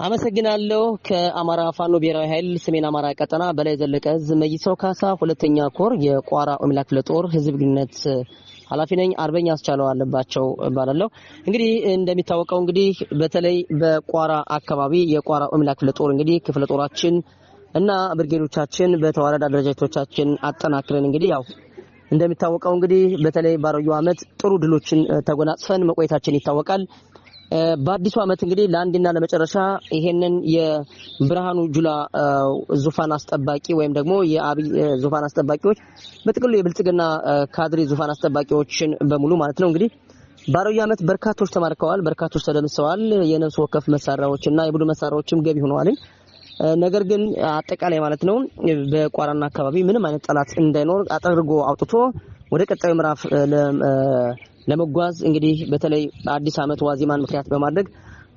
አመሰግናለሁ። ከአማራ ፋኖ ብሔራዊ ኃይል ሰሜን አማራ ቀጠና በላይ ዘለቀ ዕዝ መይሰው ካሳ ሁለተኛ ኮር የቋራ ኦሜላ ክፍለ ጦር ህዝብ ግንኙነት ኃላፊ ነኝ። አርበኛ አስቻለው አለባቸው ባላለው እንግዲህ እንደሚታወቀው እንግዲህ በተለይ በቋራ አካባቢ የቋራ ኦሜላ ክፍለ ጦር እንግዲህ ክፍለ ጦራችን እና ብርጌዶቻችን በተዋረዳ ደረጃቶቻችን አጠናክረን እንግዲህ ያው እንደሚታወቀው እንግዲህ በተለይ ባሮዩ አመት ጥሩ ድሎችን ተጎናጽፈን መቆየታችን ይታወቃል። በአዲሱ አመት እንግዲህ ለአንድና ለመጨረሻ ይሄንን የብርሃኑ ጁላ ዙፋን አስጠባቂ ወይም ደግሞ የአብይ ዙፋን አስጠባቂዎች በጥቅሉ የብልጽግና ካድሬ ዙፋን አስጠባቂዎችን በሙሉ ማለት ነው እንግዲህ ባሮዩ አመት በርካቶች ተማርከዋል፣ በርካቶች ተደምሰዋል። የነፍስ ወከፍ መሳሪያዎችና የቡድን መሳሪያዎችም ገቢ ሆነዋል። ነገር ግን አጠቃላይ ማለት ነው በቋራና አካባቢ ምንም አይነት ጠላት እንዳይኖር አጥርጎ አውጥቶ ወደ ቀጣዩ ምዕራፍ ለመጓዝ እንግዲህ በተለይ አዲስ አመት ዋዜማን ምክንያት በማድረግ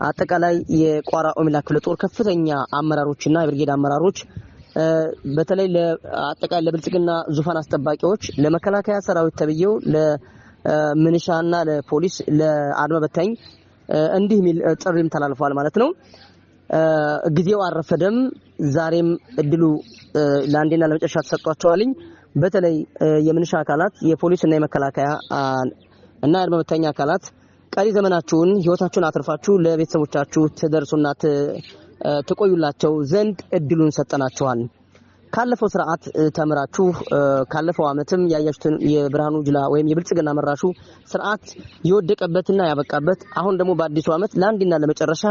አጠቃላይ የቋራ ኦሜላ ክፍለ ጦር ከፍተኛ አመራሮችና የብርጌድ አመራሮች በተለይ ለአጠቃላይ ለብልጽግና ዙፋን አስጠባቂዎች ለመከላከያ ሰራዊት ተብየው ለምንሻና ለፖሊስ ለአድማ በታኝ እንዲህ ሚል ጥሪም ተላልፏል ማለት ነው። ጊዜው አረፈደም። ዛሬም እድሉ ለአንዴና ለመጨረሻ ተሰጥቷቸዋልኝ። በተለይ የምንሻ አካላት የፖሊስና የመከላከያ እና የአድማ በታኝ አካላት ቀሪ ዘመናችሁን ህይወታችሁን አትርፋችሁ ለቤተሰቦቻችሁ ትደርሱና ትቆዩላቸው ዘንድ እድሉን ሰጠናችኋል። ካለፈው ስርዓት ተምራችሁ ካለፈው አመትም ያያችሁትን የብርሃኑ ጁላ ወይም የብልጽግና መራሹ ስርዓት የወደቀበትና ያበቃበት አሁን ደግሞ በአዲሱ አመት ለአንድና ለመጨረሻ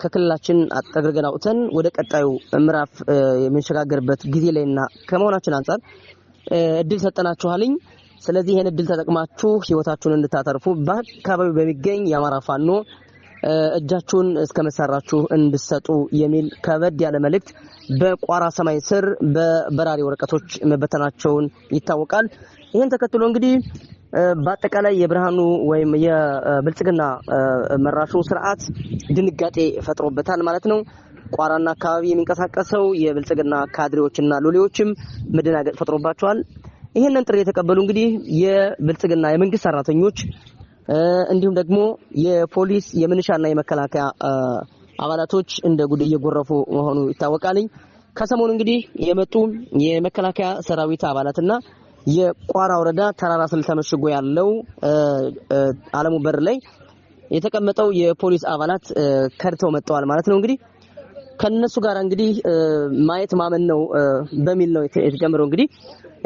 ከክልላችን አጠግርገን አውጥተን ወደ ቀጣዩ ምዕራፍ የምንሸጋገርበት ጊዜ ላይና ከመሆናችን አንፃር እድል ሰጠናችኋልኝ። ስለዚህ ይሄን እድል ተጠቅማችሁ ህይወታችሁን እንድታተርፉ በአካባቢው በሚገኝ የአማራ ፋኖ እጃችሁን እስከ መሳራችሁ እንድትሰጡ የሚል ከበድ ያለ መልእክት በቋራ ሰማይ ስር በበራሪ ወረቀቶች መበተናቸውን ይታወቃል። ይሄን ተከትሎ እንግዲህ በአጠቃላይ የብርሃኑ ወይም የብልጽግና መራሹ ስርዓት ድንጋጤ ፈጥሮበታል ማለት ነው። ቋራና አካባቢ የሚንቀሳቀሰው የብልጽግና ካድሬዎችና ሎሌዎችም መደናገጥ ፈጥሮባቸዋል። ይሄንን ጥሪ የተቀበሉ እንግዲህ የብልጽግና የመንግስት ሰራተኞች እንዲሁም ደግሞ የፖሊስ የምንሻና የመከላከያ አባላቶች እንደ ጉድ እየጎረፉ መሆኑ ይታወቃል። ከሰሞኑ እንግዲህ የመጡ የመከላከያ ሰራዊት አባላትና የቋራ ወረዳ ተራራ ስል ተመሽጎ ያለው አለሙ በር ላይ የተቀመጠው የፖሊስ አባላት ከድተው መጥተዋል ማለት ነው። እንግዲህ ከነሱ ጋር እንግዲህ ማየት ማመን ነው በሚል ነው የተጀመረው። እንግዲህ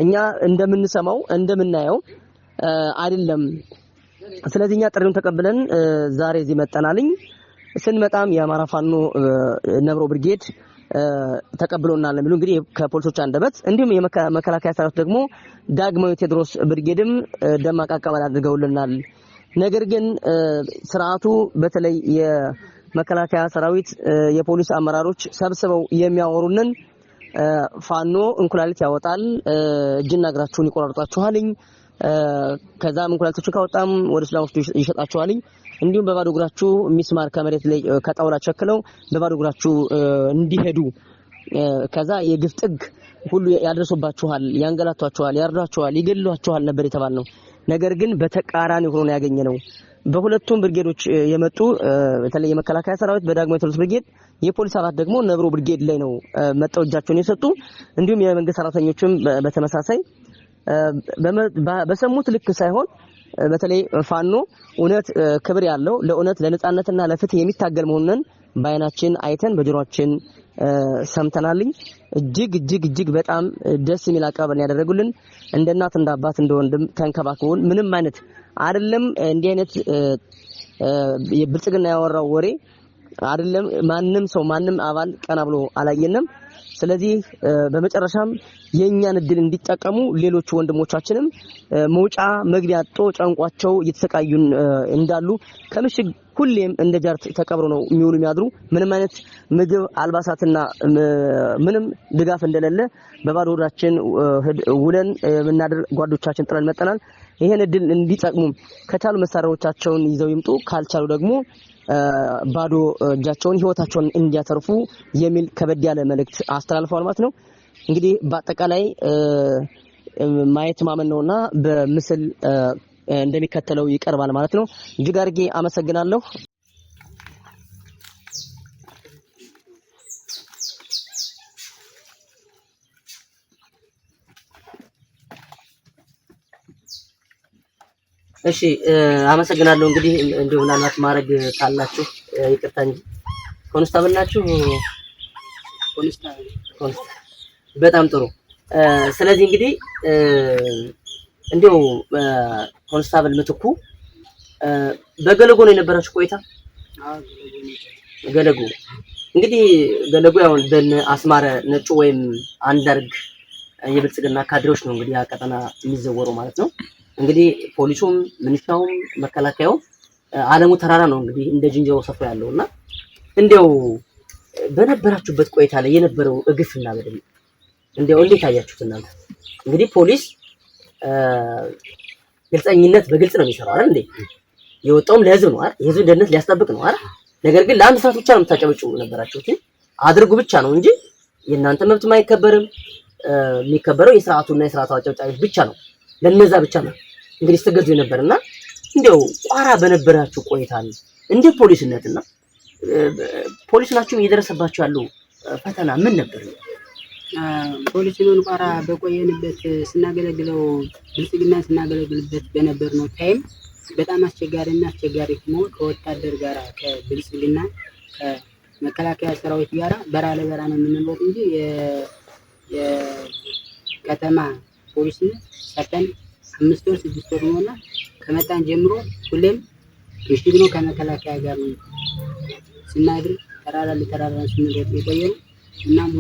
እኛ እንደምንሰማው እንደምናየው አይደለም። ስለዚህ እኛ ጥሪውን ተቀብለን ዛሬ እዚህ መጣናልኝ። ስንመጣም የአማራ ፋኖ ነብሮ ብርጌድ ተቀብሎናል ነው እንግዲህ ከፖሊሶች አንደበት እንዲሁም የመከላከያ ሰራዊት ደግሞ ዳግማዊ ቴዎድሮስ ብርጌድም ደማቅ አቀባበል አድርገውልናል። ነገር ግን ስርዓቱ በተለይ የመከላከያ ሰራዊት የፖሊስ አመራሮች ሰብስበው የሚያወሩንን ፋኖ እንኩላሊት ያወጣል፣ እጅና እግራችሁን ይቆራርጣችኋልኝ፣ ከዛም እንኩላሊቶችን ካወጣም ወደ እስላም ወስዶ ይሸጣችኋልኝ፣ እንዲሁም በባዶ እግራችሁ ሚስማር ከመሬት ላይ ከጣውላ ቸክለው በባዶ እግራችሁ እንዲሄዱ ከዛ የግፍ ጥግ ሁሉ ያደርሱባችኋል፣ ያንገላቷችኋል፣ ያርዷችኋል፣ ይገድሏችኋል ነበር የተባልነው። ነገር ግን በተቃራኒ ሆኖ ነው ያገኘነው። በሁለቱም ብርጌዶች የመጡ በተለይ የመከላከያ ሰራዊት በዳግማዊ ቴዎድሮስ ብርጌድ የፖሊስ አባላት ደግሞ ነብሮ ብርጌድ ላይ ነው መጣው እጃቸውን የሰጡ። እንዲሁም የመንግስት ሰራተኞችም በተመሳሳይ በሰሙት ልክ ሳይሆን በተለይ ፋኖ እውነት ክብር ያለው ለእውነት ለነጻነትና ለፍትህ የሚታገል መሆኑን ባይናችን አይተን በጆሮአችን ሰምተናልኝ። እጅግ በጣም ደስ የሚል አቀባበል ያደረጉልን እንደ እናት እንደ አባት እንደ ወንድም ተንከባክበውን ምንም አይነት አይደለም እንዲህ አይነት የብልጽግና ያወራው ወሬ አይደለም ማንም ሰው ማንም አባል ቀና ብሎ አላየንም። ስለዚህ በመጨረሻም የኛን እድል እንዲጠቀሙ ሌሎች ወንድሞቻችንም መውጫ መግቢያ አጥቶ ጨንቋቸው እየተሰቃዩን እንዳሉ ከምሽግ ሁሌም እንደ ጃርት ተቀብሮ ነው የሚውሉ የሚያድሩ ምንም አይነት ምግብ አልባሳትና ምንም ድጋፍ እንደሌለ በባዶ ሆዳችን ውለን ምናድር ጓዶቻችን ጥረን መጠናል። ይሄን እድል እንዲጠቅሙ ከቻሉ መሳሪያዎቻቸውን ይዘው ይምጡ፣ ካልቻሉ ደግሞ ባዶ እጃቸውን ህይወታቸውን እንዲያተርፉ የሚል ከበድ ያለ መልእክት አስተላልፈዋል ማለት ነው። እንግዲህ በአጠቃላይ ማየት ማመን ነውና በምስል እንደሚከተለው ይቀርባል ማለት ነው። እጅግ አድርጌ አመሰግናለሁ። እሺ አመሰግናለሁ። እንግዲህ እንደው ምናልባት ማድረግ ካላችሁ ይቅርታ እንጂ ኮንስታብል ናችሁ? ኮንስታብል በጣም ጥሩ። ስለዚህ እንግዲህ እንደው ኮንስታብል ምትኩ በገለጎ ነው የነበራችሁ ቆይታ? ገለጎ እንግዲህ ገለጎ ያው በነ አስማረ ነጩ ወይም አንዳርግ የብልጽግና ካድሬዎች ነው እንግዲህ አቀጠና የሚዘወረው ማለት ነው። እንግዲህ ፖሊሱም ምንሻውም መከላከያው አለሙ ተራራ ነው እንግዲህ እንደ ጅንጀሮ ሰፍሮ ያለውና እንደው በነበራችሁበት ቆይታ ላይ የነበረው እግፍና በደል እንደው እንዴት አያችሁት እናንተ? እንግዲህ ፖሊስ ግልጸኝነት በግልጽ ነው የሚሰራው አይደል እንዴ? የወጣውም ለህዝብ ነው አይደል? የህዝብ ደህንነት ሊያስጠብቅ ነው አይደል? ነገር ግን ለአንድ ሰዓት ብቻ ነው የምታጨበጭቡ ነበራችሁት። አድርጉ ብቻ ነው እንጂ የእናንተ መብት ማይከበርም። የሚከበረው የሥርዓቱና የሥርዓቱ አጨብጫቢዎች ብቻ ነው። ለነዛ ብቻ ነው እንግዲህ ስትገዙ የነበርና እንደው ቋራ በነበራችሁ ቆይታ እንደ ፖሊስነትና ፖሊስ ናችሁ እየደረሰባችሁ ያለው ፈተና ምን ነበር? ፖሊስን ቋራ በቆየንበት ስናገለግለው ብልጽግና ስናገለግልበት በነበርነው ታይም በጣም አስቸጋሪና አስቸጋሪ ሆኖ ከወታደር ጋራ ከብልጽግና ከመከላከያ ሰራዊት ጋራ በራ ለበራ ነው የምንኖር እንጂ የከተማ ፖሊስን ሰተን 5 ወር 6 ወር ሆኖና ከመጣን ጀምሮ ሁሌም ምሽግ ነው ከመከላከያ ጋር ነው ስናድር ተራራ ለተራራ ስንሮጥ የቆየነው። እናም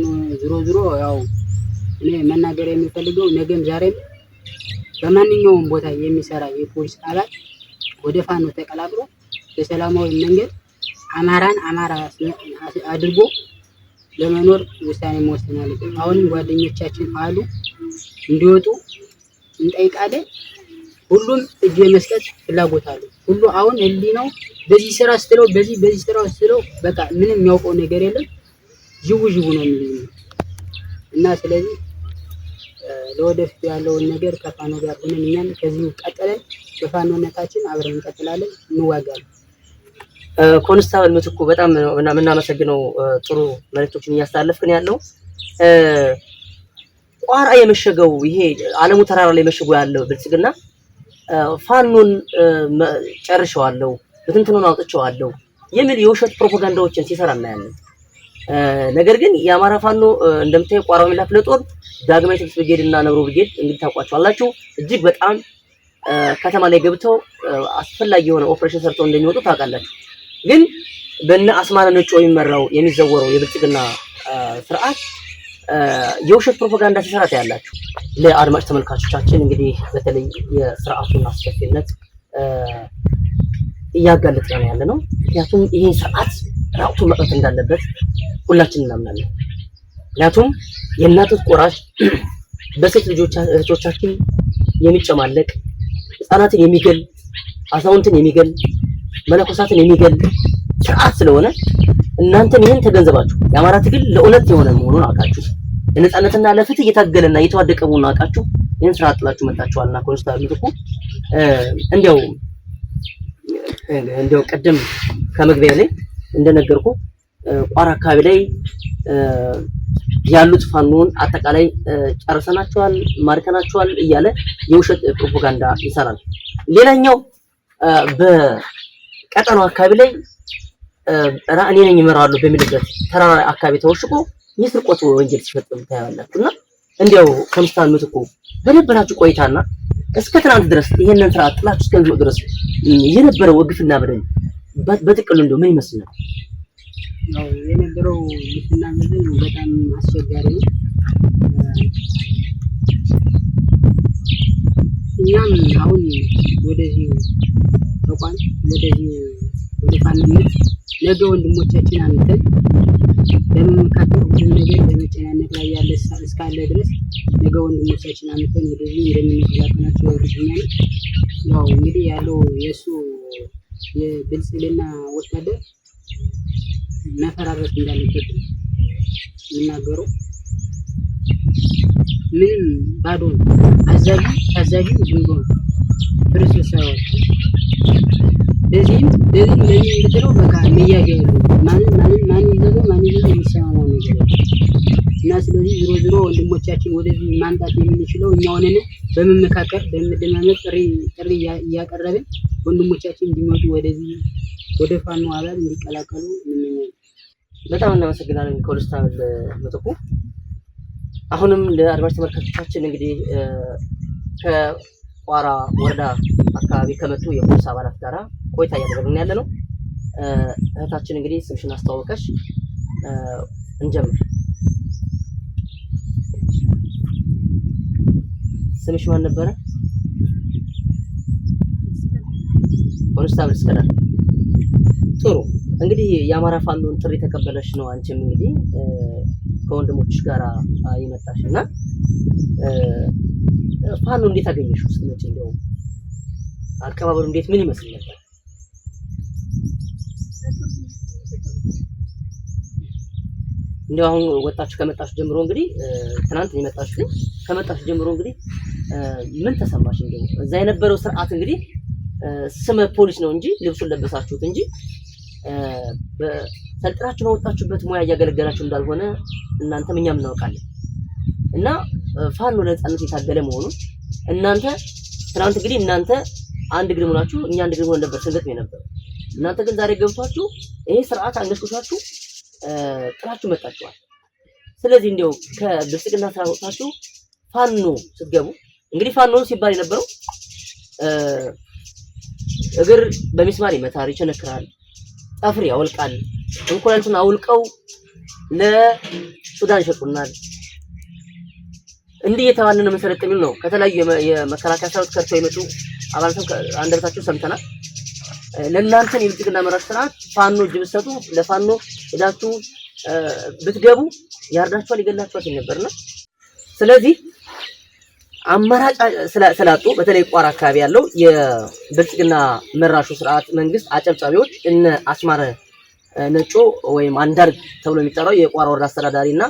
ዞሮ ያው እኔ መናገር የሚፈልገው ነገም ዛሬም በማንኛውም ቦታ የሚሰራ የፖሊስ አባል ወደ ፋኖ ተቀላቅሎ በሰላማዊ መንገድ አማራን አማራ አድርጎ ለመኖር ውሳኔ መወሰን አለበት። አሁንም ጓደኞቻችን አሉ እንዲወጡ እንጠይቃለን። ሁሉም እጅ የመስጠት ፍላጎት አለው። ሁሉ አሁን ነው በዚህ ስራ ስትለው በዚህ ስራ ስትለው በቃ ምንም የሚያውቀው ነገር የለም። ጅቡ ነው የሚለው እና ስለዚህ ለወደፊት ያለውን ነገር ከፋኖ ጋር ሆነን እኛም ከዚህ ቀጥለን በፋኖነታችን አብረን እንቀጥላለን፣ እንዋጋለን። ኮንስታብል ምትኩ በጣም የምናመሰግነው ጥሩ መልእክቶችን እያስተላለፍክን ያለው ቋራ የመሸገው ይሄ አለሙ ተራራ ላይ መሸገው ያለው ብልጽግና ፋኖን ጨርሸዋለሁ በትንትኑን አውጥቼዋለሁ የሚል የውሸት ፕሮፓጋንዳዎችን ሲሰራ እናያለን። ነገር ግን የአማራ ፋኖ እንደምታየው ቋራ ወይላ ክፍለ ጦር ዳግማዊ ቴዎድሮስ ብርጌድ እና ነብሮ ብርጌድ እንግዲህ ታውቋቸዋላችሁ። እጅግ በጣም ከተማ ላይ ገብተው አስፈላጊ የሆነ ኦፕሬሽን ሰርተው እንደሚወጡ ታውቃላችሁ። ግን በእነ አስማረ ነጮ የሚዘወረው የብልጽግና ስርዓት የውሸት ፕሮፓጋንዳ ሲሰራ ታያላችሁ። ለአድማጭ ተመልካቾቻችን እንግዲህ በተለይ የስርዓቱን አስከፊነት እያጋለጥን ነው ያለነው። ምክንያቱም ይሄ ስርዓት ራቁቱን መቅረት እንዳለበት ሁላችንም እናምናለን። ምክንያቱም የእናቶች ቆራሽ በሴት እህቶቻችን የሚጨማለቅ ህፃናትን የሚገል አዛውንትን የሚገል መነኮሳትን የሚገል ስርዓት ስለሆነ እናንተም ይሄን ተገንዘባችሁ የአማራ ትግል ለእውነት የሆነ መሆኑን አውቃችሁ ለነጻነትና ለፍትህ እየታገለና እየተዋደቀ መሆኑን አውቃችሁ ይሄን ስርዓት ጥላችሁ መጣችኋልና ኮንስታብል ምትኩ እንዲያው ቀደም ከመግቢያ ላይ እንደነገርኩ ቋራ አካባቢ ላይ ያሉት ፋኖን አጠቃላይ ጨርሰናቸዋል፣ ማርከናቸዋል እያለ የውሸት ፕሮፓጋንዳ ይሰራል። ሌላኛው በቀጠናው አካባቢ ላይ እኔ ነኝ እመራዋለሁ በሚልበት ተራራ አካባቢ ተወሽቆ የስርቆት ወንጀል ሲፈጽም ታያላችሁና እንዲያው ኮንስታብል ምትኩ በነበራችሁ ቆይታና እስከ ትናንት ድረስ ይሄንን ስርዓት ጥላችሁ እስከ ድረስ የነበረው ግፍና በደል በጥቅሉ እንደው ምን ይመስላል? ያው የነበረው ግፍና በደል በጣም አስቸጋሪ ነው። እኛም አሁን ወደዚህ ተቋም ወደ ፋኖነት ነገ ወንድሞቻችን አንተን ለመመካከር ሁሉ ነገር በመጨናነቅ ላይ ያለ እስካለ ድረስ ነገ ወንድሞቻችን አንተን ወደዚህ እንደምንቀላቀላቸው እርግጠኛ ነኝ። ያው እንግዲህ ያለው የእሱ የብልጽግና ወታደር መፈራረስ እንዳለበት የሚናገረው ምንም ባዶ አዛዡ ዝም ብሎ ፍርስርስ ነው። ለዚህም ምንድነው በቃ የሚያገኙ ማን ይዘው የሚሰማው ነገር እና ስለዚህ ዞሮ ወንድሞቻችን ወደዚህ ማምጣት የምንችለው እኛው ነን። በመመካከር በመደማመጥ ጥሪ እያቀረብን ወንድሞቻችን እንዲመጡ ወደዚህ ወደ ፋኖ አባል እንዲቀላቀሉ እንመኛለን። በጣም እናመሰግናለን ኮንስታብል ምትኩ። አሁንም ለአድማጭ ተመልካቾቻችን እንግዲህ ከቋራ ወረዳ አካባቢ ከመጡ የፖሊስ አባላት ጋራ ቆይታ እያደረግን ያለ ነው። እህታችን እንግዲህ ስምሽን አስተዋወቀሽ እንጀምር። ስምሽ ማን ነበረ? ኮንስታብል እስከዳር። ጥሩ እንግዲህ የአማራ ፋኖን ጥሪ ተቀበለሽ ነው አንቺም እንግዲህ ከወንድሞችሽ ጋር ይመጣሽና ፋኖ እንዴት አገኘሽ? ውስጥ መቼ እንደው አቀባበሉ እንዴት ምን ይመስል ነበር? እንደው አሁን ወጣችሁ ከመጣችሁ ጀምሮ እንግዲህ ትናንት የመጣችሁ ግን ከመጣችሁ ጀምሮ እንግዲህ ምን ተሰማሽ? እንደው እዛ የነበረው ስርዓት እንግዲህ ስመ ፖሊስ ነው እንጂ ልብሱን ለበሳችሁት እንጂ በሰልጥናችሁ በወጣችሁበት ሙያ እያገለገላችሁ እንዳልሆነ እናንተም እኛም እናውቃለን። እና ፋኖ ለነጻነት የታገለ መሆኑን እናንተ ትናንት እንግዲህ እናንተ አንድ ግድም ሆናችሁ እኛ አንድ ግድም ሆነን ነበር ስንገጥም የነበረው። እናንተ ግን ዛሬ ገብታችሁ ይሄ ስርዓት አንገሽግሻችሁ ጥላችሁ መጣችኋል። ስለዚህ እንደው ከብልጽግና ስራ ወጣችሁ ፋኖ ስትገቡ እንግዲህ ፋኖ ሲባል የነበረው እግር በሚስማር ይመታል፣ ይቸነክራል፣ ጠፍር ያወልቃል፣ እንቁላልቱን አውልቀው ለሱዳን ይሸጡናል። እንዲህ የተባለነ መሰረት የሚል ነው። ከተለያዩ የመከላከያ ሰራዊት ከርተው የመጡ አባላትም አንደበታቸው ሰምተናል። ለእናንተ የብልጽግና መራሽ ስርዓት ፋኖ እጅ ብትሰጡ ለፋኖ ሄዳችሁ ብትገቡ ያርዳችኋል፣ ይገላችኋል ነበርና ስለዚህ አማራጭ ስላጡ በተለይ ቋራ አካባቢ ያለው የብልጽግና መራሹ ስርዓት መንግስት አጨብጫቢዎች እነ አስማረ ነጮ ወይም አንዳርግ ተብሎ የሚጠራው የቋራ ወረዳ አስተዳዳሪና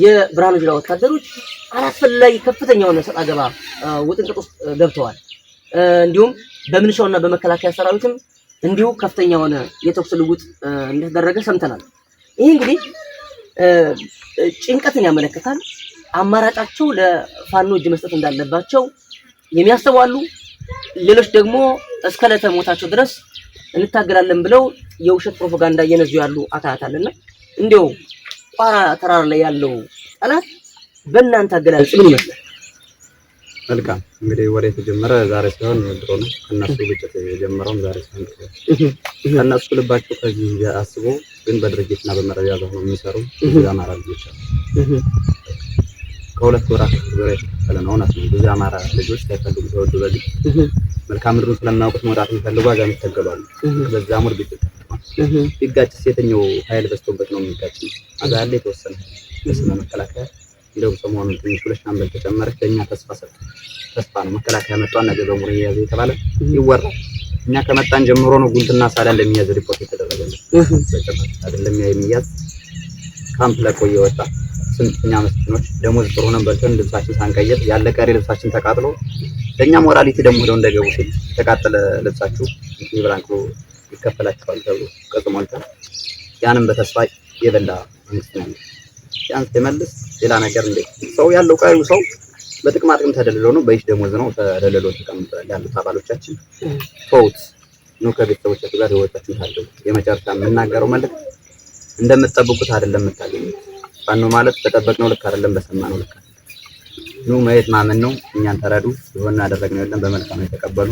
የብርሃኑ ጁላ ወታደሮች አላስፈላጊ ከፍተኛ የሆነ ሰጣ ገባ ውጥንቅጥ ውስጥ ገብተዋል። እንዲሁም በምንሻውና በመከላከያ ሰራዊትም እንዲሁ ከፍተኛ የሆነ የተኩስ ልውውጥ እንደተደረገ ሰምተናል። ይሄ እንግዲህ ጭንቀትን ያመለክታል። አማራጫቸው ለፋኖ እጅ መስጠት እንዳለባቸው የሚያስተዋሉ ሌሎች ደግሞ እስከ ዕለተ ሞታቸው ድረስ እንታገላለን ብለው የውሸት ፕሮፓጋንዳ እየነዙ ያሉ አካላት አለና እንዲያው ቋራ ተራራ ላይ ያለው ጠላት በእናንተ አገላለጽ ምን ይመስላል? መልካም እንግዲህ ወደ የተጀመረ ዛሬ ሳይሆን ድሮ ነው። ከነሱ ግጭት የጀመረውም ዛሬ ሳይሆን ከነሱ ልባቸው ከዚህ አስቦ ግን በድርጅትና በመረጃ ሆነው የሚሰሩ ብዙ አማራ ልጆች አሉ። ከሁለት ወራት በላይ ተከፈለ ነው ማለት ነው። ብዙ አማራ ልጆች ሳይፈልጉ ተወዱ በዚህ መልካም ምድሩን ስለማያውቁት መውጣት የሚፈልጉ አጋም ይተገባሉ። በዛ ሙድ ግጭት ቢጋጭ ሴተኛው ኃይል በዝቶበት ነው የሚጋጭ። አዛለ የተወሰነ ለስመ መከላከያ እንደው ሰሞኑን ትንሽ ሁለት ሻምበል ተጨመረ። ለኛ ተስፋ ነው መከላከያ መጣው ነገ በሙሉ ያዘ የተባለ ይወራል። እኛ ከመጣን ጀምሮ ነው ጉንትና ሳላ ለሚያዝ ሪፖርት የተደረገልን። በጨበጥ አይደለም የሚያዝ ካምፕ ለቆየ ወጣ ስንተኛ መስኪኖች ደሞዝ ጥሩ ነው በልተን ልብሳችን ሳንቀይር ያለ ቀሪ ልብሳችን ተቃጥሎ ለኛ ሞራሊቲ ደግሞ ሄደው እንደገቡ ሲል ተቃጠለ ልብሳችሁ ይብራንኩ ይከፈላችኋል ተብሎ ቀጥሞልታ ያንም በተስፋ የበላ መንግስት ነው። ያን ተመልስ ሌላ ነገር እንደ ሰው ያለው ቀሪው ሰው በጥቅማ ጥቅም ተደልሎ ነው በይሽ ደሞዝ ነው ተደልሎ ተቀምጧል። ያሉት አባሎቻችን ፎት ነው ከቤተሰቦቻችሁ ጋር ህይወታችሁ ታደሉ። የመጨረሻ የምናገረው መልእክት እንደምትጠብቁት አይደለም የምታገኙት። ፋኖ ማለት ተጠበቅነው ልክ አይደለም በሰማነው ልክ ነው። ማየት ማመን ነው። እኛን ተረዱ ይሆንና ያደረግነው የለም በመልካም የተቀበሉ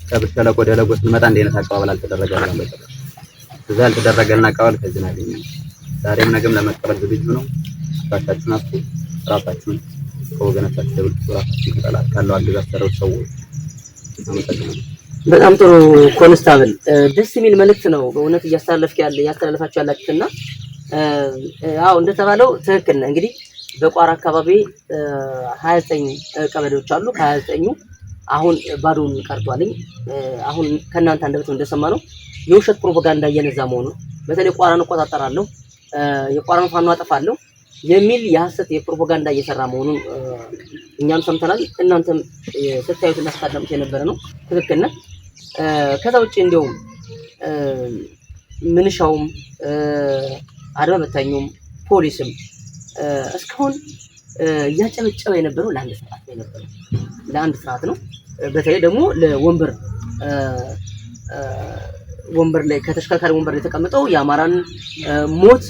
ከብቻ ለቆደ ለጎስ እንመጣ እንደነት አቀባበል አልተደረገልን በቃ እዛ አልተደረገልን አቀባበል ከዚህ ነው። ዛሬም ነገም ለመቀበል ዝግጁ ነው። ራሳችሁን አጥፉ። ራሳችሁን ከወገናችሁ ደብል ራሳችሁን ተላልቃ ካለው አገዛዝ ተረው ሰው አመሰግናለሁ። በጣም ጥሩ ኮንስታብል፣ ደስ የሚል መልእክት ነው በእውነት እያስተላለፋችሁ ያላችሁና አዎ እንደተባለው ትክክል ነው። እንግዲህ በቋራ አካባቢ 29 ቀበሌዎች አሉ። ከ29ኙ አሁን ባዶን ቀርቷልኝ። አሁን ከናንተ አንደበት እንደሰማነው የውሸት ፕሮፓጋንዳ እየነዛ መሆኑ በተለይ ቋራን እቆጣጠራለሁ፣ የቋራን ፋኖ አጠፋለሁ፣ የሚል የሐሰት የፕሮፓጋንዳ እየሰራ መሆኑን እኛም ሰምተናል። እናንተም ስታዩትና ስታዳምጡ የነበረ ነው። ትክክል ነህ። ከዛ ውጪ እንደው ምንሻውም አድማ በታኙም ፖሊስም እስካሁን እያጨበጨበ የነበረው ለአንድ ስርዓት ነው። በተለይ ደግሞ ለወንበር ላይ ከተሽከርካሪ ወንበር ላይ ተቀምጠው የአማራን ሞት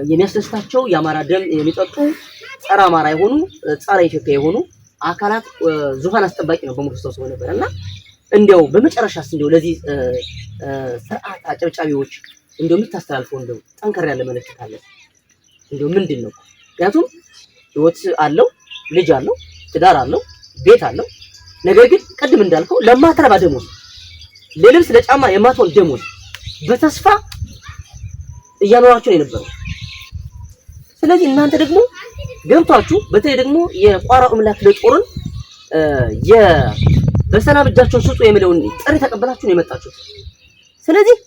የሚያስደስታቸው የአማራ ደም የሚጠጡ ጸረ አማራ የሆኑ ጸረ ኢትዮጵያ የሆኑ አካላት ዙፋን አስጠባቂ ነው በሙሉ ተሰብስበው ነበር እና እንደው በመጨረሻስ እንደው ለዚህ ስርዓት አጨብጫቢዎች እንደው የምታስተላልፈው እንደው ጠንከር ያለ መልእክት አለ እንደው ምንድን ነው? ምክንያቱም ህይወት አለው፣ ልጅ አለው፣ ትዳር አለው፣ ቤት አለው። ነገር ግን ቅድም እንዳልከው ለማትረባ ደሞዝ ለልብስ ለጫማ የማትሆን ደሞዝ በተስፋ እያኖራቸው ነው የነበረው። ስለዚህ እናንተ ደግሞ ገብቷችሁ በተለይ ደግሞ የቋራ አምላክ ለጦርን በሰላም እጃቸውን ስጡ የሚለውን ጥሪ ተቀበላችሁ ነው የመጣችሁት። ስለዚህ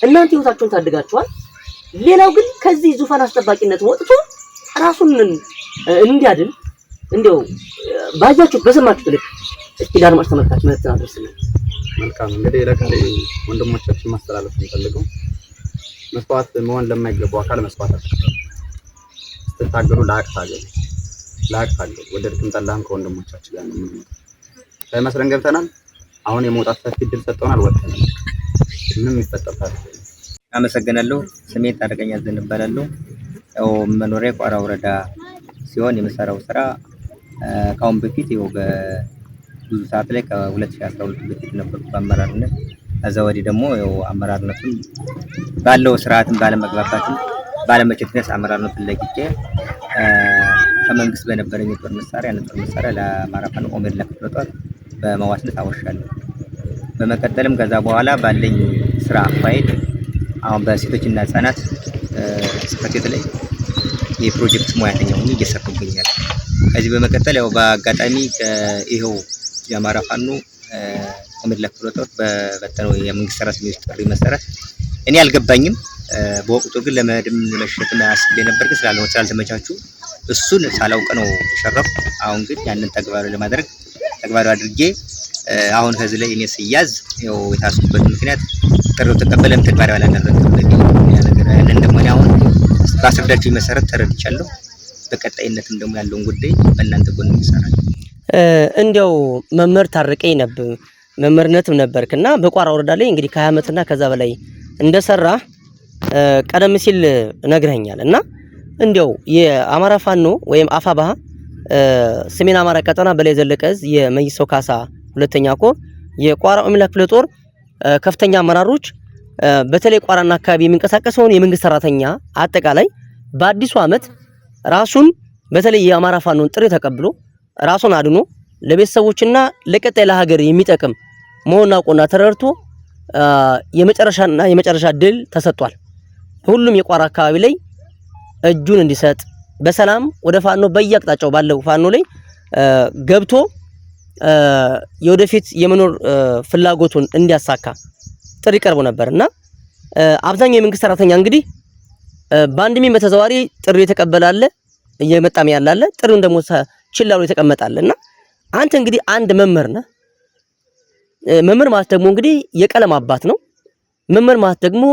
እናንተ ህይወታችሁን ታድጋችኋል። ሌላው ግን ከዚህ ዙፋን አስጠባቂነት ወጥቶ ራሱን እንዲያድን እንደው ባያችሁት በሰማችሁት ልክ እስኪ ለአድማጭ ተመልካች መልእክት አድርሱልን። መልካም እንግዲህ ለቀጣይ ወንድሞቻችን ማስተላለፍ እንፈልገው መስዋዕት መሆን ለማይገባው አካል መስዋዕት አድርጉ። ስትታገሉ ለአቅታገሉ ወደድክም ጠላህም ከወንድሞቻችን ጋር ነው የምንመጣው። መስረን ገብተናል። አሁን የመውጣት ሰፊ እድል ሰጠውናል። ወጥተናል። ምንም ይፈጠር ታሪክ አመሰግናለሁ። ስሜ ታደገኛ ዘንበላለሁ። ያው መኖሪያ ቋራ ወረዳ ሲሆን የምሰራው ስራ ካሁን በፊት ያው በብዙ ሰዓት ላይ ከ2012 በፊት ነበርኩ በአመራርነት። ከዛ ወዲህ ደግሞ ያው አመራርነቱን ባለው ስርዓትን ባለመግባባትም ባለመቸትነስ አመራርነቱን ለቅቄ ከመንግስት በነበረኝ የጦር መሳሪያ ለአማራ ፋኖ ኦሜድላ ክፍለ ጦር በመዋስነት አወሻለሁ። በመቀጠልም ከዛ በኋላ ባለኝ ስራ ፋይል አሁን በሴቶችና ህጻናት ጽሕፈት ቤት ላይ የፕሮጀክት ሙያተኛ ሆኜ እየሰራሁ እገኛለሁ። ከዚህ በመቀጠል ያው በአጋጣሚ ይሄው የአማራ ፋኖ ኦሜድላ ክፍለ ጦር በበተነው የመንግስት ሰራተኞች ጥሪ መሰረት እኔ አልገባኝም። በወቅቱ ግን ለመድም ለመሸጥም አስቤ ነበር፣ ግን ስላልተመቻቹ እሱን ሳላውቅ ነው የሸረፍኩ። አሁን ግን ያንን ተግባራዊ አድርጌ አሁን ከዚህ ላይ እኔ ስያዝ ያው የታስኩበት ምክንያት ጥሪው ተቀበለም ተግባራዊ አላደረግኩም ያንን ደግሞ አሁን ባስረዳችሁ መሰረት ተረድቻለሁ። በቀጣይነትም ደግሞ ያለውን ጉዳይ በእናንተ ጎን እንሰራለን። እንደው መምህር ታርቀኝ ነበር መምህርነትም ነበርክና በቋራ ወረዳ ላይ እንግዲህ ከ20 ዓመትና ከዛ በላይ እንደሰራ ቀደም ሲል ነግረኛል እና እንደው የአማራ ፋኖ ወይም አፋባሃ ሰሜን አማራ ቀጠና በላይ ዘለቀ ዕዝ የመይሰው ካሳ ሁለተኛ ኮር የቋራ ኦሜድላ ክፍለ ጦር ከፍተኛ አመራሮች በተለይ ቋራና አካባቢ የሚንቀሳቀሰውን የመንግስት ሰራተኛ አጠቃላይ በአዲሱ ዓመት ራሱን በተለይ የአማራ ፋኖን ጥሪ ተቀብሎ ራሱን አድኖ ለቤተሰቦችና ለቀጣይ ለሀገር የሚጠቅም መሆኑን አውቆና ተረድቶ የመጨረሻ ድል ተሰጥቷል። ሁሉም የቋራ አካባቢ ላይ እጁን እንዲሰጥ በሰላም ወደ ፋኖ በየአቅጣጫው ባለው ፋኖ ላይ ገብቶ የወደፊት የመኖር ፍላጎቱን እንዲያሳካ ጥሪ ቀርቦ ነበርና አብዛኛው የመንግስት ሰራተኛ እንግዲህ በአንድም በተዘዋዋሪ ጥሪ የተቀበላለ እየመጣም ያላለ ጥሪውን ደግሞ ችላ ብሎ የተቀመጣለና አንተ እንግዲህ አንድ መምህር ነህ። መምህር ማለት ደግሞ እንግዲህ የቀለም አባት ነው። መምህር ማለት ደግሞ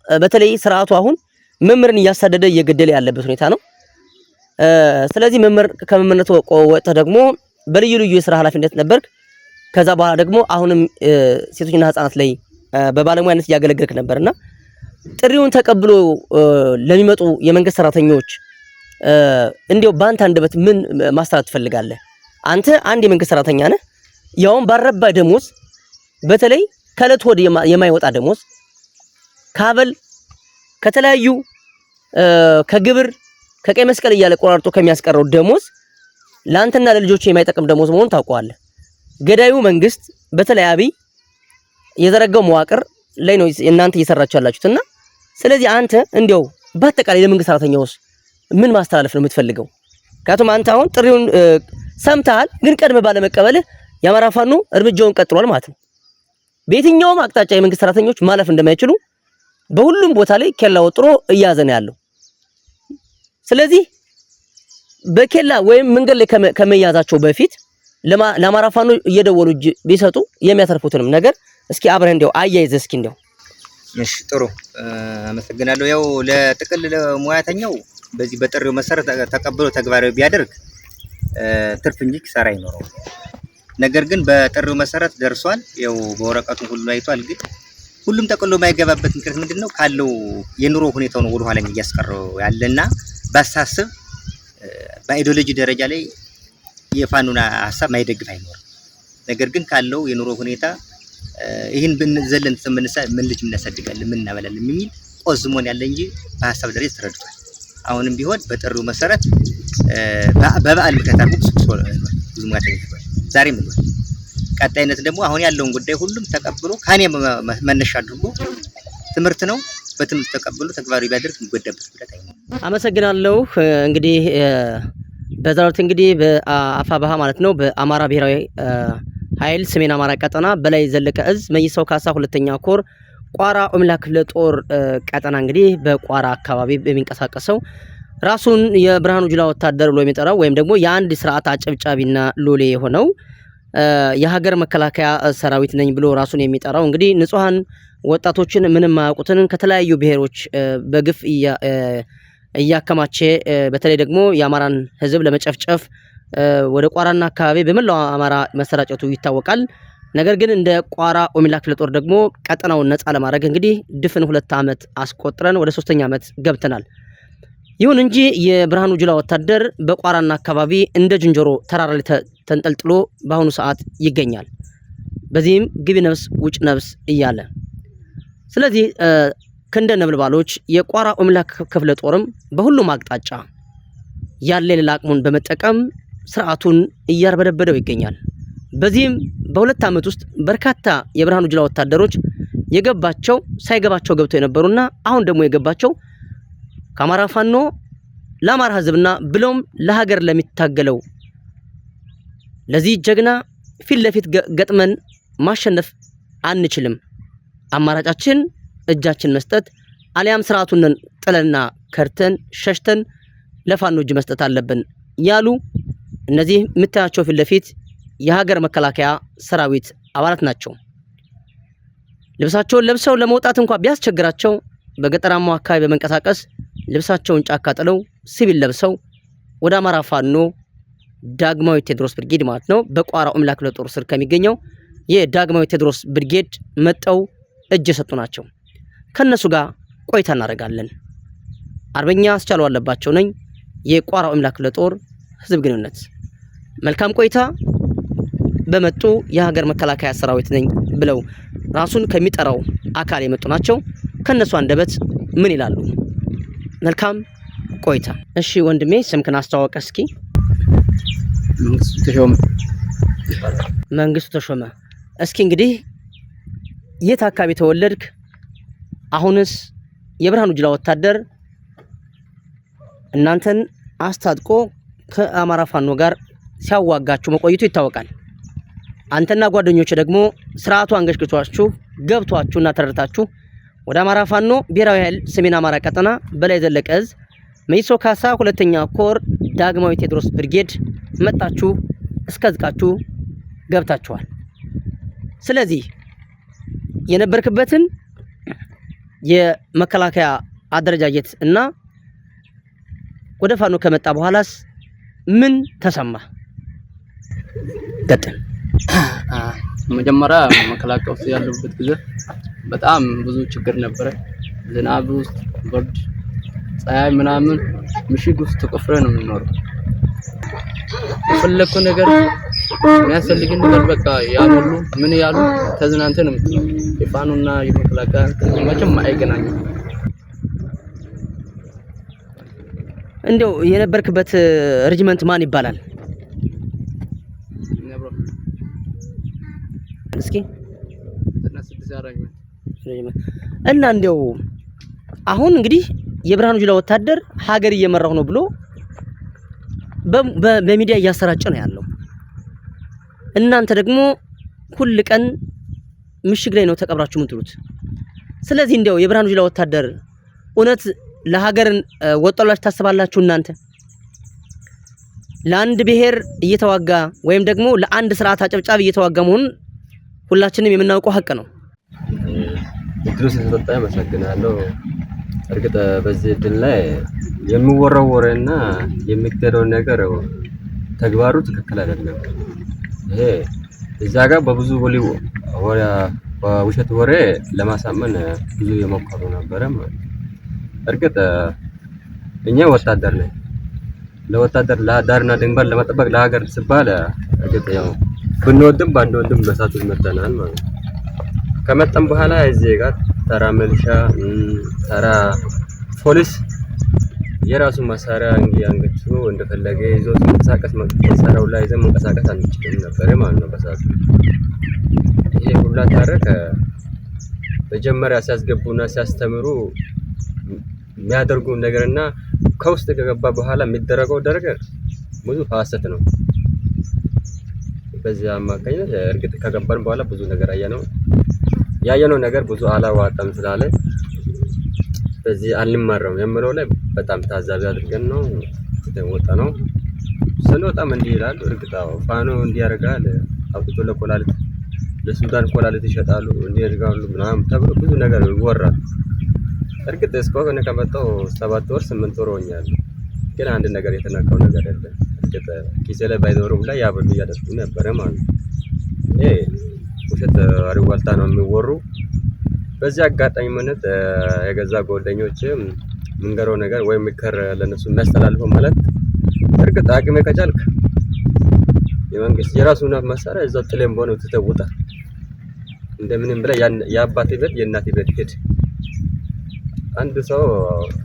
በተለይ ስርዓቱ አሁን መምህርን እያሳደደ እየገደለ ያለበት ሁኔታ ነው። ስለዚህ መምህር ከመምህርነቱ ወጥተህ ደግሞ በልዩ ልዩ የስራ ኃላፊነት ነበርክ። ከዛ በኋላ ደግሞ አሁንም ሴቶችና ህፃናት ላይ በባለሙያነት እያገለገልክ ነበርና ጥሪውን ተቀብሎ ለሚመጡ የመንግስት ሰራተኞች እንዲያው ባንተ አንደበት ምን ማስተላለፍ ትፈልጋለህ? አንተ አንድ የመንግስት ሰራተኛ ነህ። ያውም ባረባ ደሞዝ፣ በተለይ ከዕለት ወደ የማይወጣ ደሞዝ፣ ካበል ከተለያዩ ከግብር ከቀይ መስቀል እያለ ቆራርጦ ከሚያስቀረው ደሞዝ ላንተና ለልጆች የማይጠቅም ደሞዝ መሆኑን ታውቀዋለህ። ገዳዩ መንግስት በተለይ አብይ የዘረጋው መዋቅር ላይ ነው እናንተ እየሰራችሁ ያላችሁትና ስለዚህ አንተ እንዲያው በአጠቃላይ ለመንግስት ሰራተኛውስ ምን ማስተላለፍ ነው የምትፈልገው? ምክንያቱም አንተ አሁን ጥሪውን ሰምተሃል፣ ግን ቀድመ ባለመቀበልህ የአማራ ፋኖ እርምጃውን ቀጥሏል ማለት ነው። በየትኛውም አቅጣጫ የመንግስት ሰራተኞች ማለፍ እንደማይችሉ በሁሉም ቦታ ላይ ኬላ ወጥሮ እያዘነ ያለው። ስለዚህ በኬላ ወይም መንገድ ላይ ከመያዛቸው በፊት ለአማራ ፋኖ እየደወሉ እጅ ቢሰጡ የሚያተርፉትንም ነገር እስኪ አብረን እንደው አያይዘ እስኪ እንደው። እሺ ጥሩ አመሰግናለሁ። ያው ለጥቅል ሙያተኛው በዚህ በጥሪው መሰረት ተቀብሎ ተግባራዊ ቢያደርግ ትርፍ እንጂ ኪሳራ አይኖረው። ነገር ግን በጥሪው መሰረት ደርሷል። ያው በወረቀቱ ሁሉ አይቷል። ግን ሁሉም ጠቅሎ የማይገባበት ምክንያት ምንድነው? ካለው የኑሮ ሁኔታው ነው ወደ ኋላ እያስቀረው ያለና ባሳስብ በአይዲዮሎጂ ደረጃ ላይ የፋኑና ሐሳብ ማይደግፍ አይኖርም። ነገር ግን ካለው የኑሮ ሁኔታ ይሄን ብንዘለን ምን ልጅ ምናሳድጋለን ምን እናበላለን የሚል ቆዝሞን ያለ እንጂ በሐሳብ ደረጃ ተረድቷል። አሁንም ቢሆን በጥሪው መሰረት በበዓል ምክንያት ብዙ ሙያተኞች ዛሬ ምን ነው ቀጣይነት ደግሞ አሁን ያለውን ጉዳይ ሁሉም ተቀብሎ ካኔ መነሻ አድርጎ ትምህርት ነው በትምህርት ተቀብሎ ተግባራዊ ቢያደርግ የሚጎዳበት ጉዳይ አይኖርም። አመሰግናለሁ። እንግዲህ በዛሬው እንግዲህ በአፋባሃ ማለት ነው በአማራ ብሔራዊ ኃይል ሰሜን አማራ ቀጠና በላይ ዘለቀ እዝ መይሰው ካሳ ሁለተኛ ኮር ቋራ ኦሜላ ክፍለ ጦር ቀጠና እንግዲህ በቋራ አካባቢ በሚንቀሳቀሰው ራሱን የብርሃኑ ጁላ ወታደር ብሎ የሚጠራው ወይም ደግሞ የአንድ ስርዓት አጨብጫቢና ሎሌ የሆነው የሀገር መከላከያ ሰራዊት ነኝ ብሎ ራሱን የሚጠራው እንግዲህ ንጹሃን ወጣቶችን ምንም ማያውቁትን ከተለያዩ ብሔሮች በግፍ እያከማቸ በተለይ ደግሞ የአማራን ሕዝብ ለመጨፍጨፍ ወደ ቋራና አካባቢ በመላው አማራ መሰራጨቱ ይታወቃል። ነገር ግን እንደ ቋራ ኦሜላ ክፍለ ጦር ደግሞ ቀጠናውን ነፃ ለማድረግ እንግዲህ ድፍን 2 ዓመት አስቆጥረን ወደ 3ኛ ዓመት ገብተናል። ይሁን እንጂ የብርሃኑ ጁላ ወታደር በቋራና አካባቢ እንደ ዝንጀሮ ተራራ ላይ ተንጠልጥሎ በአሁኑ ሰዓት ይገኛል። በዚህም ግቢ ነፍስ ውጭ ነፍስ እያለ ስለዚህ ክንደ ነበልባሎች የቋራ ኦሜላ ክፍለ ጦርም በሁሉም አቅጣጫ ያለ ሌላ አቅሙን በመጠቀም ስርዓቱን እያርበደበደው ይገኛል። በዚህም በ2 ዓመት ውስጥ በርካታ የብርሃኑ ጁላ ወታደሮች የገባቸው ሳይገባቸው ገብተው የነበሩና አሁን ደግሞ የገባቸው ከአማራ ፋኖ ለአማራ ሕዝብና ብሎም ለሀገር ለሚታገለው ለዚህ ጀግና ፊት ለፊት ገጥመን ማሸነፍ አንችልም፣ አማራጫችን እጃችን መስጠት አሊያም ስርዓቱን ጥለና ከርተን ሸሽተን ለፋኖ እጅ መስጠት አለብን ያሉ እነዚህ የምታያቸው ፊት ለፊት የሀገር መከላከያ ሰራዊት አባላት ናቸው። ልብሳቸውን ለብሰው ለመውጣት እንኳን ቢያስቸግራቸው በገጠራማው አካባቢ በመንቀሳቀስ ልብሳቸውን ጫካ ጥለው ሲቪል ለብሰው ወደ አማራ ፋኖ ዳግማዊ ቴዎድሮስ ብርጌድ ማለት ነው በቋራ ኦሜላ ክፍለ ጦር ስር ከሚገኘው የዳግማዊ ቴዎድሮስ ብርጌድ መጠው እጅ የሰጡ ናቸው። ከነሱ ጋር ቆይታ እናደርጋለን። አርበኛ አስቻለው አለባቸው ነኝ፣ የቋራ ኦሜላ ክፍለ ጦር ህዝብ ግንኙነት። መልካም ቆይታ። በመጡ የሀገር መከላከያ ሰራዊት ነኝ ብለው ራሱን ከሚጠራው አካል የመጡ ናቸው። ከነሱ አንደበት ምን ይላሉ? መልካም ቆይታ። እሺ ወንድሜ ስምክን አስተዋወቀ እስኪ። መንግስቱ ተሾመ። እስኪ እንግዲህ የት አካባቢ ተወለድክ? አሁንስ የብርሃኑ ጁላ ወታደር እናንተን አስታጥቆ ከአማራ ፋኖ ጋር ሲያዋጋችሁ መቆየቱ ይታወቃል። አንተና ጓደኞች ደግሞ ስርዓቱ አንገሽግቷችሁ ገብቷችሁና ተረድታችሁ ወደ አማራ ፋኖ ብሔራዊ ኃይል ሰሜን አማራ ቀጠና በላይ ዘለቀ እዝ መይሶ ካሳ ሁለተኛ ኮር ዳግማዊ ቴዎድሮስ ብርጌድ መጣችሁ እስከዝቃችሁ ገብታችኋል። ስለዚህ የነበርክበትን የመከላከያ አደረጃጀት እና ወደ ፋኖ ከመጣ በኋላስ ምን ተሰማ? ገጠም መጀመሪያ መከላከያ ውስጥ ያለበት ጊዜ በጣም ብዙ ችግር ነበረ። ዝናብ ውስጥ፣ ብርድ፣ ፀሐይ ምናምን ምሽግ ውስጥ ተቆፍረን ነው የምንኖረው። የፈለኩ ነገር የሚያስፈልግ ነገር በቃ ያሉሉ ምን ያሉ ተዝናንተንም የፋኑና የመከላከያ መቼም አይገናኝም። እንደው የነበርክበት ሬጂመንት ማን ይባላል? እስኪ እና እንደው አሁን እንግዲህ የብርሃኑ ጁላ ወታደር ሀገር እየመራው ነው ብሎ በሚዲያ እያሰራጨ ነው ያለው። እናንተ ደግሞ ሁሉ ቀን ምሽግ ላይ ነው ተቀብራችሁ የምትሉት። ስለዚህ እንደው የብርሃኑ ጁላ ወታደር እውነት ለሀገርን ወጣላችሁ ታስባላችሁ? እናንተ ለአንድ ብሔር እየተዋጋ ወይም ደግሞ ለአንድ ስርዓት አጨብጫቢ እየተዋጋ መሆኑን ሁላችንም የምናውቀው ሀቅ ነው። እድሉ ስለተሰጠኝ አመሰግናለሁ። እርግጥ በዚህ እድል ላይ የሚወራው ወሬና የሚከደው ነገር ተግባሩ ትክክል አይደለም። ይሄ እዛ ጋር በብዙ በውሸት ወሬ ለማሳመን ብዙ የሞከሩ ነበረ። እርግጥ እኛ ወታደር ነን። ለወታደር ለዳርና ድንበር ለመጠበቅ ለሀገር ሲባል እርግጥ ያው ብንወድም ባንወድም በሳቱ መተናል ማለት ነው። ከመጣን በኋላ እዚህ ጋር ተራ ሚሊሻ ተራ ፖሊስ የራሱ መሳሪያ አንገቱ እንደፈለገ ይዞ መንቀሳቀስ መሳሪያው ላይ ይዘን መንቀሳቀስ አንችልም ነበር ማለት ነው በሳቱ። ይሄ ሁላ ታረከ መጀመሪያ ሲያስገቡና ሲያስተምሩ የሚያደርጉ ነገርና ከውስጥ ከገባ በኋላ የሚደረገው ነገር ብዙ ሐሰት ነው። በዚህ አማካኝነት እርግጥ ከገባን በኋላ ብዙ ነገር ያየነው ነገር ብዙ አላዋጣም ስላለ በዚህ አልማረም የምለው ላይ በጣም ታዛቢ አድርገን ነው ወጣ ነው። ስንወጣም እንዲህ ይላሉ። እርግጥ ፋኖ እንዲያረጋል አውጥቶ ለኮላሊት ለሱዳን ኮላሊት ይሸጣሉ እንዲያርጋሉ ምናምን ተብሎ ብዙ ነገር ይወራል። እርግጥ እስካሁን ከመጣው 7 ወር 8 ወር ሆኛል። ግን አንድ ነገር የተናቀው ነገር የለም። እርግጥ ኪሴ ላይ ባይኖርም ላይ ያበሉ እያደረጉ ነበር ማለት ነው። ውሸት አሪዋልታ ነው የሚወሩ። በዚህ አጋጣሚ ማለት የገዛ ጓደኞቼ ምንገረው ነገር ወይ ምክር ለነሱ የሚያስተላልፈው ማለት እርግጥ አቅሜ ከቻልክ የመንግስት የራሱን መሳሪያ እዛው ጥሌም ሆነ ትተውጣ እንደምንም ብለ የአባቴ ቤት የእናቴ ቤት ሄድ። አንድ ሰው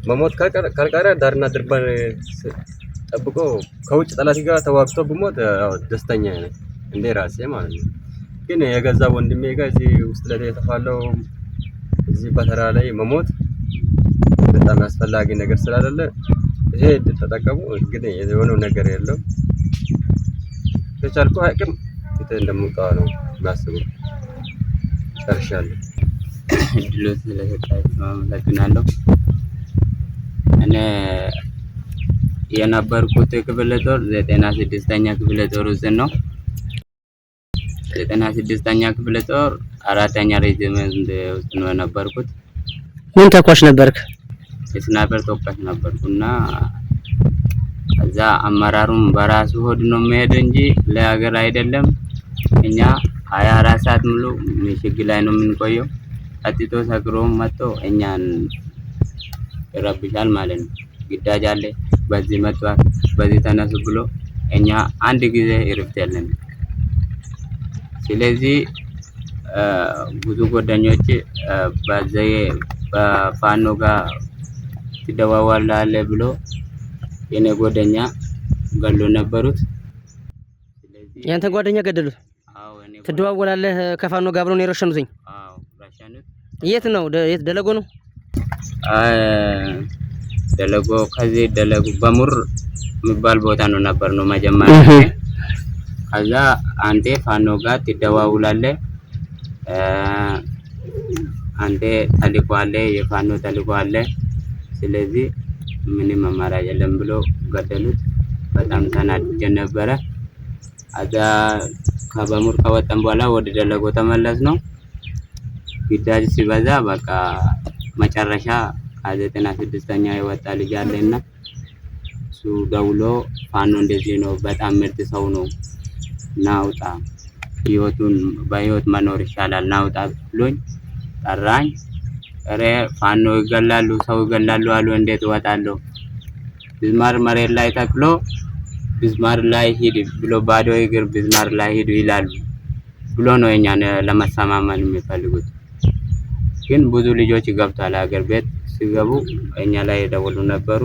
መሞት ካልቀረ ዳርና ድንበር ጠብቆ ከውጭ ጠላት ጋር ተዋግቶ ብሞት ደስተኛ ነኝ እንደ ራሴ ማለት ነው። ግን የገዛ ወንድሜ ጋር እዚህ ውስጥ ላይ የተፋለው እዚህ በተራ ላይ መሞት በጣም አስፈላጊ ነገር ስላለ ይሄ ተጠቀሙ። እንግዲህ የሆነው ነገር የለም። ተቻልኩ አቅም እንደምወጣው ነው ማስበው። ጨርሻለሁ። እድሉ ስለሰጣችሁ አመሰግናለሁ። እኔ የነበርኩት ክፍለ ጦር 96ኛ ክፍለ ጦር ውስጥ ነው። 96ኛ ክፍለ ጦር 4ኛ ሬጅመንት ውስጥ ነው የነበርኩት። ምን ተኳሽ ነበርክ? ስናይፐር ተኳሽ ነበርኩና ከዛ አመራሩም በራሱ ሆድ ነው የሚሄደው እንጂ ለሀገር አይደለም። እኛ 24 ሰዓት ሙሉ ምሽግ ላይ ነው የምንቆየው። አጥቶ ሰክሮ መጥቶ እኛን ይረብሻል ማለት ነው። ግዳጅ አለ፣ በዚህ መጥቷል፣ በዚህ ተነሱ ብሎ እኛ አንድ ጊዜ እረፍት የለም። ስለዚህ ብዙ ጓደኞች በፋኖ ጋር ትደዋወላለህ ብሎ የኔ ጓደኛ ገሎ ነበሩት። ስለዚህ ያንተ ጓደኛ ገደሉት? አዎ እኔ ትደዋወላለህ ከፋኖ ጋር ብሎ ነው የረሸኑትኝ? አዎ ረሸኑት። የት ነው? የት ደለጎ ነው? ደለጎ ከዚህ ደለጎ በሙር የሚባል ቦታ ነው ነበር ነው መጀመሪያ። ከዛ አንተ ፋኖ ጋር ትደዋውላለህ፣ አንተ ተልእኮ አለ፣ የፋኖ ተልእኮ አለ። ስለዚህ ምንም አማራጭ የለም ብሎ ገደሉት። በጣም ተናድጄ ነበረ። አዛ ከበሙር ከወጣን በኋላ ወደ ደለጎ ተመለስ ነው። ግዳጅ ሲበዛ በቃ መጨረሻ ከ96ኛ የወጣ ልጅ አለና እሱ ደውሎ ፋኖ እንደዚህ ነው፣ በጣም ምርጥ ሰው ነው፣ ናውጣ በህይወት መኖር ይሻላል ናውጣ ብሎኝ ጠራኝ። ኧረ ፋኖ ይገላሉ፣ ሰው ይገላሉ አሉ። እንዴት እወጣለሁ? ቢዝማር መሬት ላይ ተክሎ ቢዝማር ላይ ሂድ ብሎ ባዶ እግር ቢዝማር ላይ ሂዱ ይላሉ ብሎ ነው እኛን ለማሳማማን የሚፈልጉት። ግን ብዙ ልጆች ገብቷል ሀገር ቤት ሲገቡ እኛ ላይ የደወሉ ነበሩ።